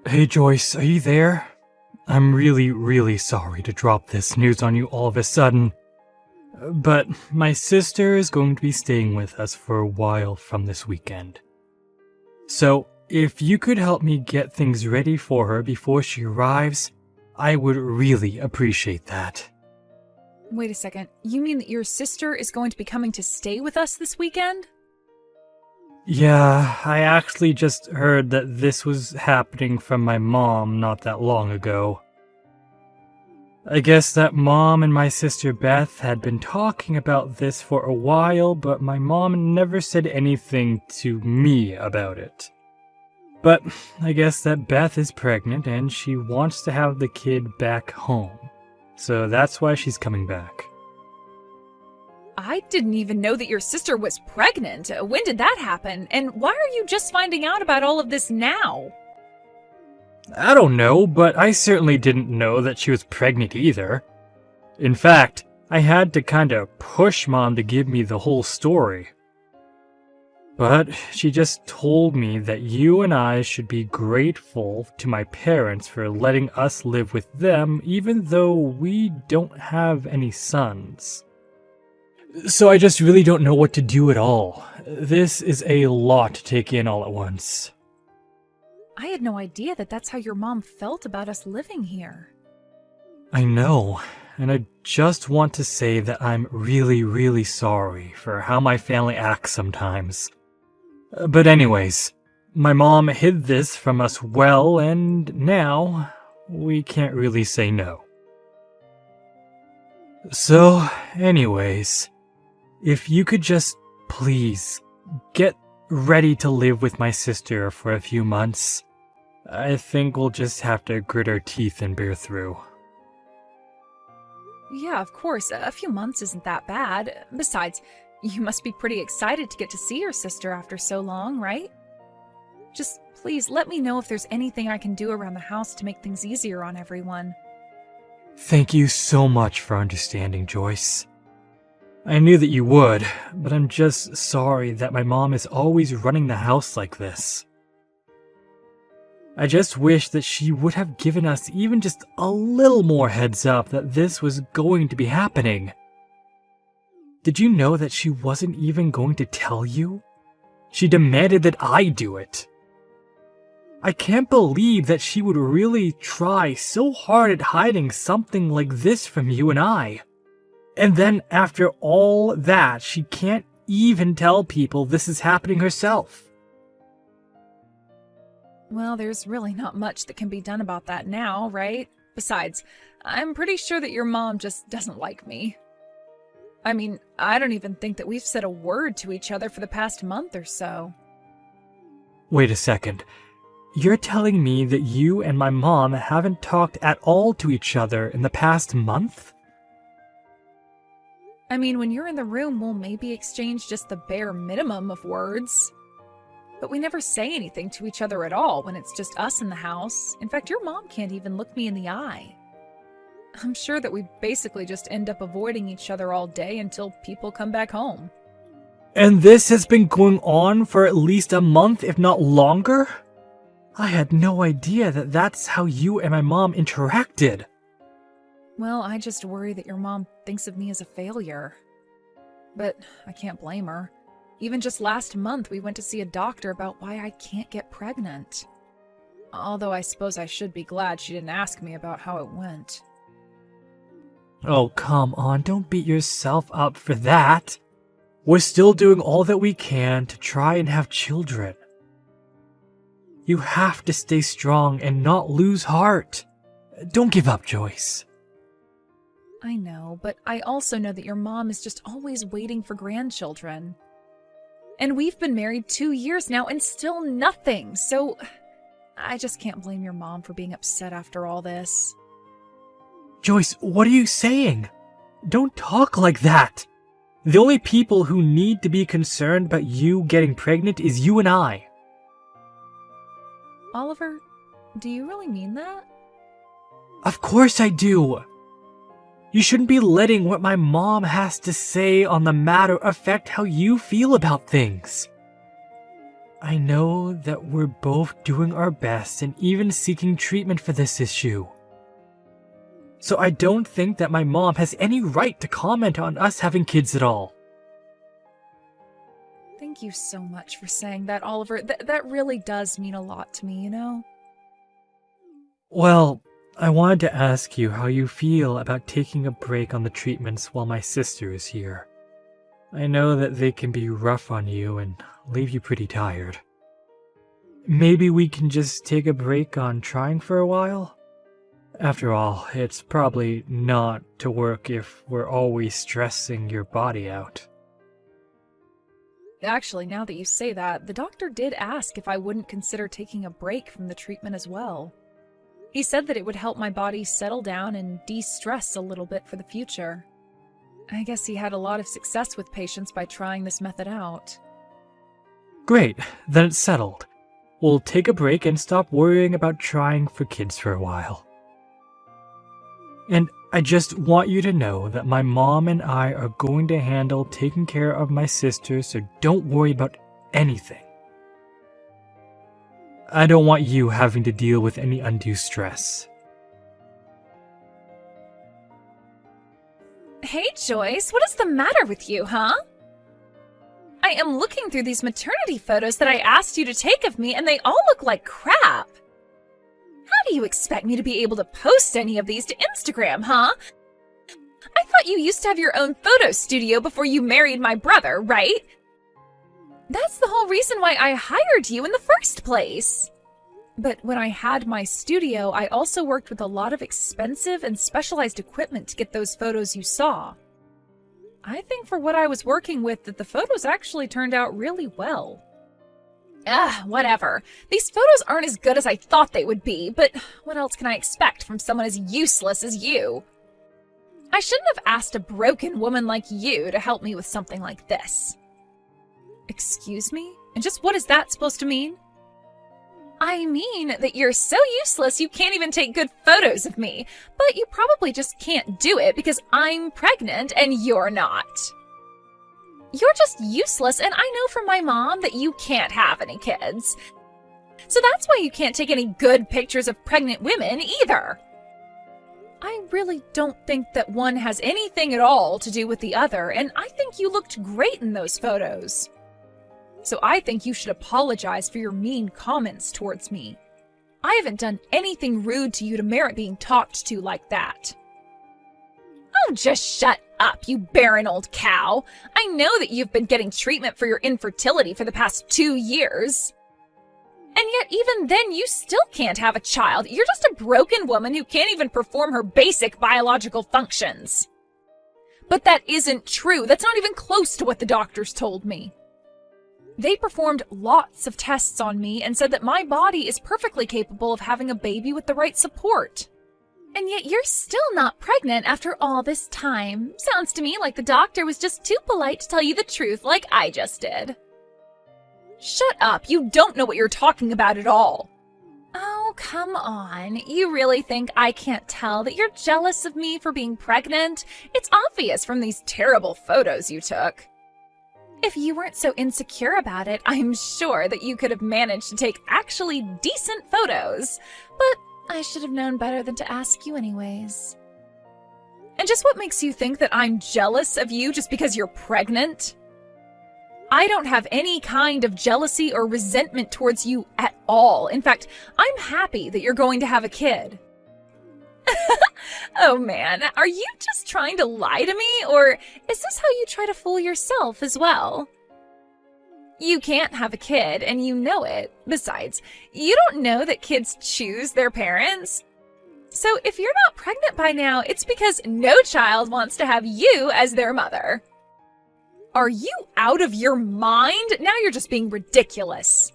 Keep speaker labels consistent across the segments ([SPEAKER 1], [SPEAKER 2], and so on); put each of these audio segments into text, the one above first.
[SPEAKER 1] Hey Joyce, are you there? I'm really sorry to drop this news on you all of a sudden, but my sister is going to be staying with us for a while from this weekend. So, if you could help me get things ready for her before she arrives, I would really appreciate that.
[SPEAKER 2] Wait a second, you mean that your sister is going to be coming to stay with us this weekend?
[SPEAKER 1] Yeah, I actually just heard that this was happening from my mom not that long ago. I guess that Mom and my sister Beth had been talking about this for a while, but my mom never said anything to me about it. But I guess that Beth is pregnant and she wants to have the kid back home. So that's why she's coming back.
[SPEAKER 2] I didn't even know that your sister was pregnant. When did that happen? And why are you just finding out about all of this now?
[SPEAKER 1] I don't know, but I certainly didn't know that she was pregnant either. In fact, I had to kinda push Mom to give me the whole story. But she just told me that you and I should be grateful to my parents for letting us live with them even though we don't have any sons. So I just really don't know what to do at all. This is a lot to take in all at once.
[SPEAKER 2] I had no idea that that's how your mom felt about us living here.
[SPEAKER 1] I know, and I just want to say that I'm really sorry for how my family acts sometimes. But anyways, my mom hid this from us well, and now we can't really say no. So, anyways, if you could just please get ready to live with my sister for a few months, I think we'll just have to grit our teeth and bear through.
[SPEAKER 2] Yeah, of course, a few months isn't that bad. Besides, you must be pretty excited to get to see your sister after so long, right? Just please let me know if there's anything I can do around the house to make things easier on everyone.
[SPEAKER 1] Thank you so much for understanding, Joyce. I knew that you would, but I'm just sorry that my mom is always running the house like this. I just wish that she would have given us even just a little more heads up that this was going to be happening. Did you know that she wasn't even going to tell you? She demanded that I do it. I can't believe that she would really try so hard at hiding something like this from you and I. And then after all that, she can't even tell people this is happening herself.
[SPEAKER 2] Well, there's really not much that can be done about that now, right? Besides, I'm pretty sure that your mom just doesn't like me. I mean, I don't even think that we've said a word to each other for the past month or so.
[SPEAKER 1] Wait a second. You're telling me that you and my mom haven't talked at all to each other in the past month?
[SPEAKER 2] I mean, when you're in the room, we'll maybe exchange just the bare minimum of words. But we never say anything to each other at all when it's just us in the house. In fact, your mom can't even look me in the eye. I'm sure that we basically just end up avoiding each other all day until people come back home.
[SPEAKER 1] And this has been going on for at least a month, if not longer? I had no idea that that's how you and my mom interacted.
[SPEAKER 2] Well, I just worry that your mom thinks of me as a failure. But I can't blame her. Even just last month, we went to see a doctor about why I can't get pregnant. Although I suppose I should be glad she didn't ask me about how it went.
[SPEAKER 1] Oh, come on, don't beat yourself up for that. We're still doing all that we can to try and have children. You have to stay strong and not lose heart. Don't give up, Joyce.
[SPEAKER 2] I know, but I also know that your mom is just always waiting for grandchildren. And we've been married 2 years now and still nothing, so I just can't blame your mom for being upset after all this.
[SPEAKER 1] Joyce, what are you saying? Don't talk like that. The only people who need to be concerned about you getting pregnant is you and I.
[SPEAKER 2] Oliver, do you really mean that?
[SPEAKER 1] Of course I do. You shouldn't be letting what my mom has to say on the matter affect how you feel about things. I know that we're both doing our best and even seeking treatment for this issue. So I don't think that my mom has any right to comment on us having kids at all.
[SPEAKER 2] Thank you so much for saying that, Oliver. That really does mean a lot to me, you know?
[SPEAKER 1] Well, I wanted to ask you how you feel about taking a break on the treatments while my sister is here. I know that they can be rough on you and leave you pretty tired. Maybe we can just take a break on trying for a while? After all, it's probably not to work if we're always stressing your body out.
[SPEAKER 2] Actually, now that you say that, the doctor did ask if I wouldn't consider taking a break from the treatment as well. He said that it would help my body settle down and de-stress a little bit for the future. I guess he had a lot of success with patients by trying this method out.
[SPEAKER 1] Great, then it's settled. We'll take a break and stop worrying about trying for kids for a while. And I just want you to know that my mom and I are going to handle taking care of my sister, so don't worry about anything. I don't want you having to deal with any undue stress.
[SPEAKER 2] Hey, Joyce, what is the matter with you, huh? I am looking through these maternity photos that I asked you to take of me, and they all look like crap. How do you expect me to be able to post any of these to Instagram, huh? I thought you used to have your own photo studio before you married my brother, right? That's the whole reason why I hired you in the first place. But when I had my studio, I also worked with a lot of expensive and specialized equipment to get those photos you saw. I think for what I was working with that the photos actually turned out really well. Whatever. These photos aren't as good as I thought they would be, but what else can I expect from someone as useless as you? I shouldn't have asked a broken woman like you to help me with something like this. Excuse me? And just what is that supposed to mean? I mean that you're so useless you can't even take good photos of me, but you probably just can't do it because I'm pregnant and you're not. You're just useless, and I know from my mom that you can't have any kids. So that's why you can't take any good pictures of pregnant women either. I really don't think that one has anything at all to do with the other, and I think you looked great in those photos. So I think you should apologize for your mean comments towards me. I haven't done anything rude to you to merit being talked to like that. Oh, just shut up, you barren old cow. I know that you've been getting treatment for your infertility for the past 2 years. And yet even then you still can't have a child. You're just a broken woman who can't even perform her basic biological functions. But that isn't true. That's not even close to what the doctors told me. They performed lots of tests on me and said that my body is perfectly capable of having a baby with the right support. And yet you're still not pregnant after all this time. Sounds to me like the doctor was just too polite to tell you the truth like I just did. Shut up, you don't know what you're talking about at all. Oh, come on. You really think I can't tell that you're jealous of me for being pregnant? It's obvious from these terrible photos you took. If you weren't so insecure about it, I'm sure that you could have managed to take actually decent photos. But I should have known better than to ask you anyways. And just what makes you think that I'm jealous of you just because you're pregnant? I don't have any kind of jealousy or resentment towards you at all. In fact, I'm happy that you're going to have a kid. Oh man, are you just trying to lie to me, or is this how you try to fool yourself as well? You can't have a kid, and you know it. Besides, you don't know that kids choose their parents. So if you're not pregnant by now, it's because no child wants to have you as their mother. Are you out of your mind? Now you're just being ridiculous.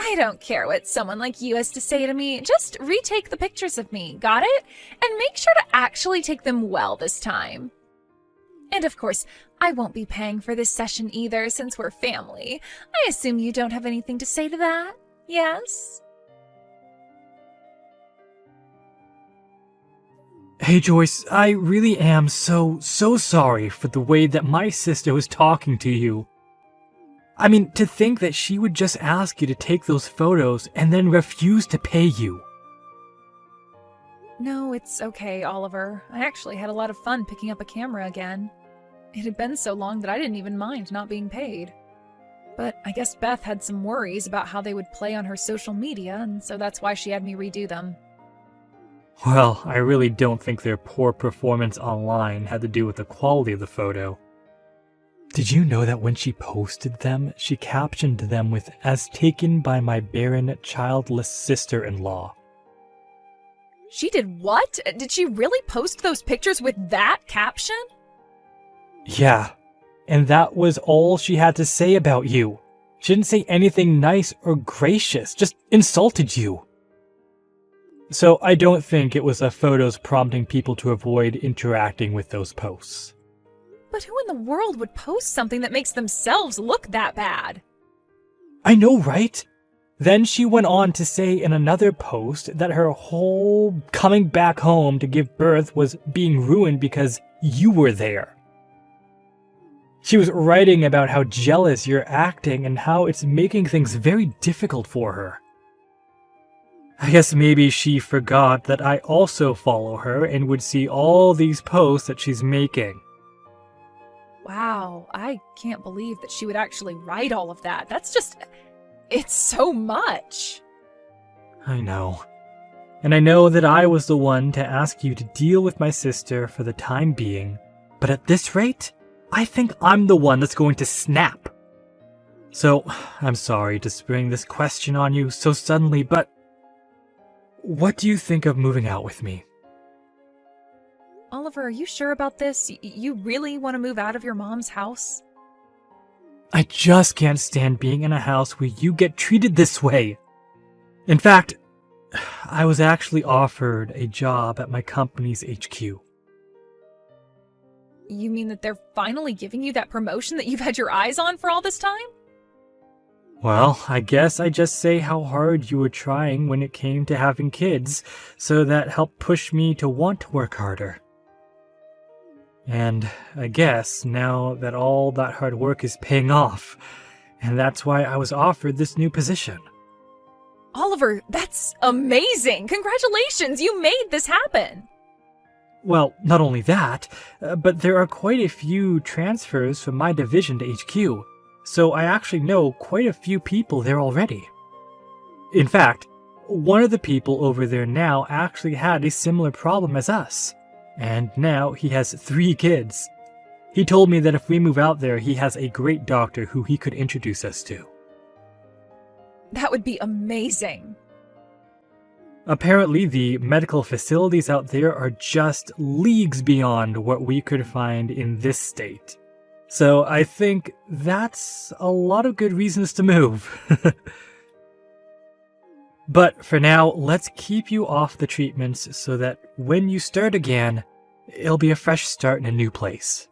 [SPEAKER 2] I don't care what someone like you has to say to me. Just retake the pictures of me, got it? And make sure to actually take them well this time. And of course, I won't be paying for this session either since we're family. I assume you don't have anything to say to that, yes?
[SPEAKER 1] Hey Joyce, I really am so sorry for the way that my sister was talking to you. I mean, to think that she would just ask you to take those photos and then refuse to pay you.
[SPEAKER 2] No, it's okay, Oliver. I actually had a lot of fun picking up a camera again. It had been so long that I didn't even mind not being paid. But I guess Beth had some worries about how they would play on her social media, and so that's why she had me redo them.
[SPEAKER 1] Well, I really don't think their poor performance online had to do with the quality of the photo. Did you know that when she posted them, she captioned them with "as taken by my barren, childless sister-in-law"?
[SPEAKER 2] She did what? Did she really post those pictures with that caption?
[SPEAKER 1] Yeah, and that was all she had to say about you. She didn't say anything nice or gracious, just insulted you. So I don't think it was the photos prompting people to avoid interacting with those posts.
[SPEAKER 2] But who in the world would post something that makes themselves look that bad?
[SPEAKER 1] I know, right? Then she went on to say in another post that her whole coming back home to give birth was being ruined because you were there. She was writing about how jealous you're acting and how it's making things very difficult for her. I guess maybe she forgot that I also follow her and would see all these posts that she's making.
[SPEAKER 2] Wow, I can't believe that she would actually write all of that. It's so much.
[SPEAKER 1] I know. And I know that I was the one to ask you to deal with my sister for the time being, but at this rate, I think I'm the one that's going to snap. So, I'm sorry to spring this question on you so suddenly, but what do you think of moving out with me?
[SPEAKER 2] Oliver, are you sure about this? You really want to move out of your mom's house?
[SPEAKER 1] I just can't stand being in a house where you get treated this way. In fact, I was actually offered a job at my company's HQ.
[SPEAKER 2] You mean that they're finally giving you that promotion that you've had your eyes on for all this time?
[SPEAKER 1] Well, I guess I just say how hard you were trying when it came to having kids, so that helped push me to want to work harder. And I guess now that all that hard work is paying off, and that's why I was offered this new position.
[SPEAKER 2] Oliver, that's amazing! Congratulations, you made this happen!
[SPEAKER 1] Well, not only that, but there are quite a few transfers from my division to HQ, so I actually know quite a few people there already. In fact, one of the people over there now actually had a similar problem as us. And now he has 3 kids. He told me that if we move out there, he has a great doctor who he could introduce us to.
[SPEAKER 2] That would be amazing.
[SPEAKER 1] Apparently, the medical facilities out there are just leagues beyond what we could find in this state. So I think that's a lot of good reasons to move. But for now, let's keep you off the treatments so that when you start again, it'll be a fresh start in a new place.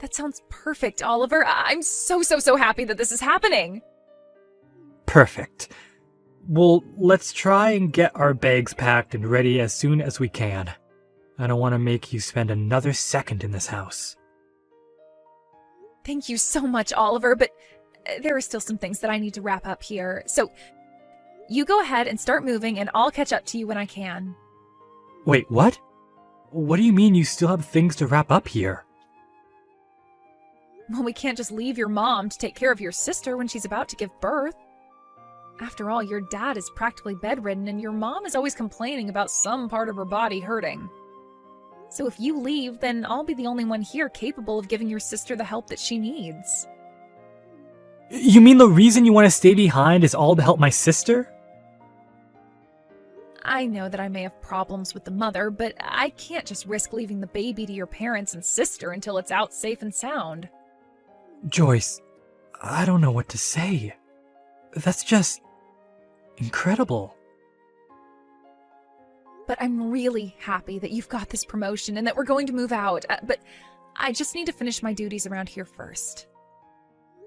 [SPEAKER 2] That sounds perfect, Oliver. I'm so happy that this is happening.
[SPEAKER 1] Perfect. Well, let's try and get our bags packed and ready as soon as we can. I don't want to make you spend another second in this house.
[SPEAKER 2] Thank you so much, Oliver, but there are still some things that I need to wrap up here. So, you go ahead and start moving, and I'll catch up to you when I can.
[SPEAKER 1] Wait, what? What do you mean you still have things to wrap up here?
[SPEAKER 2] Well, we can't just leave your mom to take care of your sister when she's about to give birth. After all, your dad is practically bedridden, and your mom is always complaining about some part of her body hurting. So if you leave, then I'll be the only one here capable of giving your sister the help that she needs.
[SPEAKER 1] You mean the reason you want to stay behind is all to help my sister?
[SPEAKER 2] I know that I may have problems with the mother, but I can't just risk leaving the baby to your parents and sister until it's out safe and sound.
[SPEAKER 1] Joyce, I don't know what to say. That's just incredible.
[SPEAKER 2] But I'm really happy that you've got this promotion and that we're going to move out, but I just need to finish my duties around here first.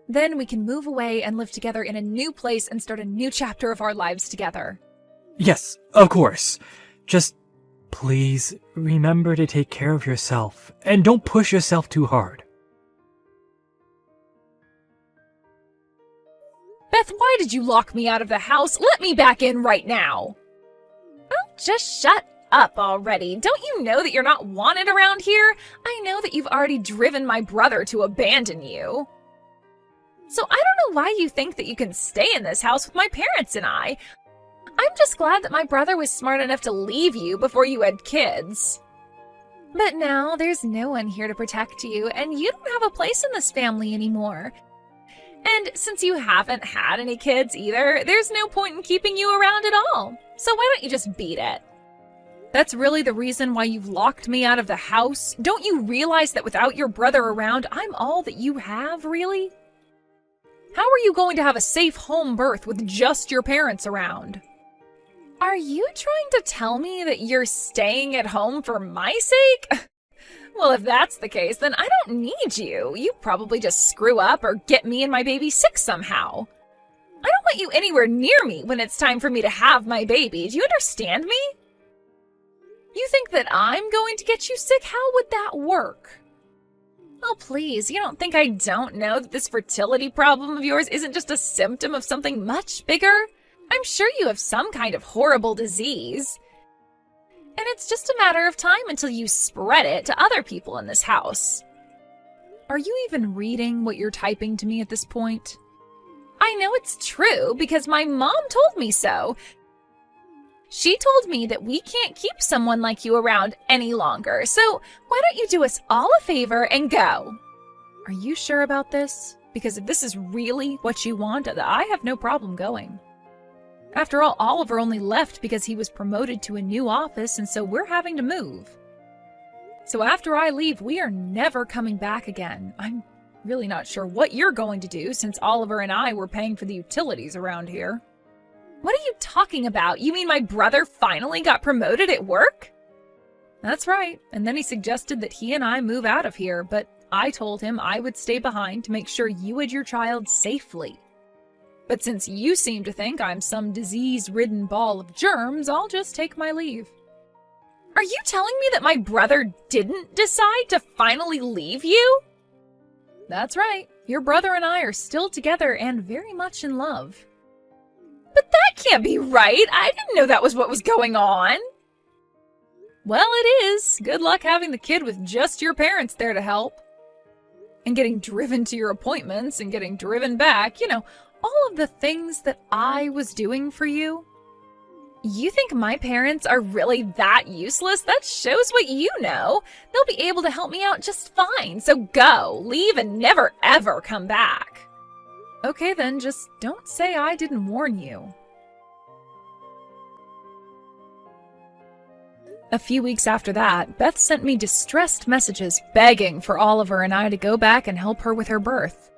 [SPEAKER 2] Then we can move away and live together in a new place and start a new chapter of our lives together.
[SPEAKER 1] Yes, of course. Just please remember to take care of yourself and don't push yourself too hard.
[SPEAKER 2] Beth, why did you lock me out of the house? Let me back in right now. Oh, just shut up already. Don't you know that you're not wanted around here? I know that you've already driven my brother to abandon you. So I don't know why you think that you can stay in this house with my parents and I. I'm just glad that my brother was smart enough to leave you before you had kids. But now there's no one here to protect you, and you don't have a place in this family anymore. And since you haven't had any kids either, there's no point in keeping you around at all. So why don't you just beat it? That's really the reason why you've locked me out of the house? Don't you realize that without your brother around, I'm all that you have, really? How are you going to have a safe home birth with just your parents around? Are you trying to tell me that you're staying at home for my sake? Well, if that's the case, then I don't need you. You probably just screw up or get me and my baby sick somehow. I don't want you anywhere near me when it's time for me to have my baby. Do you understand me? You think that I'm going to get you sick? How would that work? Oh, please, you don't think I don't know that this fertility problem of yours isn't just a symptom of something much bigger? I'm sure you have some kind of horrible disease. And it's just a matter of time until you spread it to other people in this house. Are you even reading what you're typing to me at this point? I know it's true because my mom told me so. She told me that we can't keep someone like you around any longer, so why don't you do us all a favor and go? Are you sure about this? Because if this is really what you want, I have no problem going. After all, Oliver only left because he was promoted to a new office, and so we're having to move. So after I leave, we are never coming back again. I'm really not sure what you're going to do since Oliver and I were paying for the utilities around here. What are you talking about? You mean my brother finally got promoted at work? That's right, and then he suggested that he and I move out of here, but I told him I would stay behind to make sure you had your child safely. But since you seem to think I'm some disease-ridden ball of germs, I'll just take my leave. Are you telling me that my brother didn't decide to finally leave you? That's right. Your brother and I are still together and very much in love. But that can't be right. I didn't know that was what was going on. Well, it is. Good luck having the kid with just your parents there to help. And getting driven to your appointments and getting driven back, you know, all of the things that I was doing for you. You think my parents are really that useless? That shows what you know. They'll be able to help me out just fine. So go, leave, and never ever come back. Okay then, just don't say I didn't warn you. A few weeks after that, Beth sent me distressed messages begging for Oliver and I to go back and help her with her birth.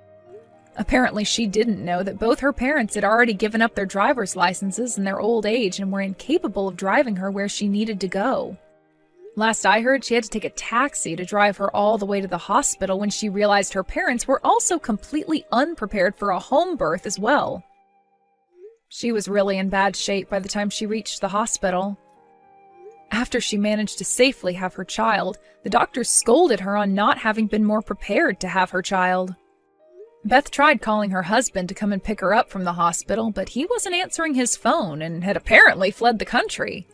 [SPEAKER 2] Apparently she didn't know that both her parents had already given up their driver's licenses in their old age and were incapable of driving her where she needed to go. Last I heard, she had to take a taxi to drive her all the way to the hospital when she realized her parents were also completely unprepared for a home birth as well. She was really in bad shape by the time she reached the hospital. After she managed to safely have her child, the doctors scolded her on not having been more prepared to have her child. Beth tried calling her husband to come and pick her up from the hospital, but he wasn't answering his phone and had apparently fled the country.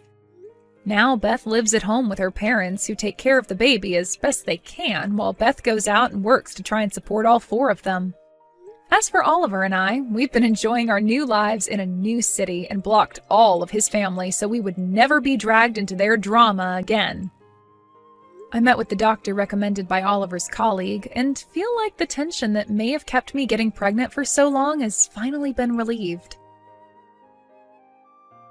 [SPEAKER 2] Now Beth lives at home with her parents, who take care of the baby as best they can, while Beth goes out and works to try and support all four of them. As for Oliver and I, we've been enjoying our new lives in a new city and blocked all of his family so we would never be dragged into their drama again. I met with the doctor recommended by Oliver's colleague and feel like the tension that may have kept me getting pregnant for so long has finally been relieved.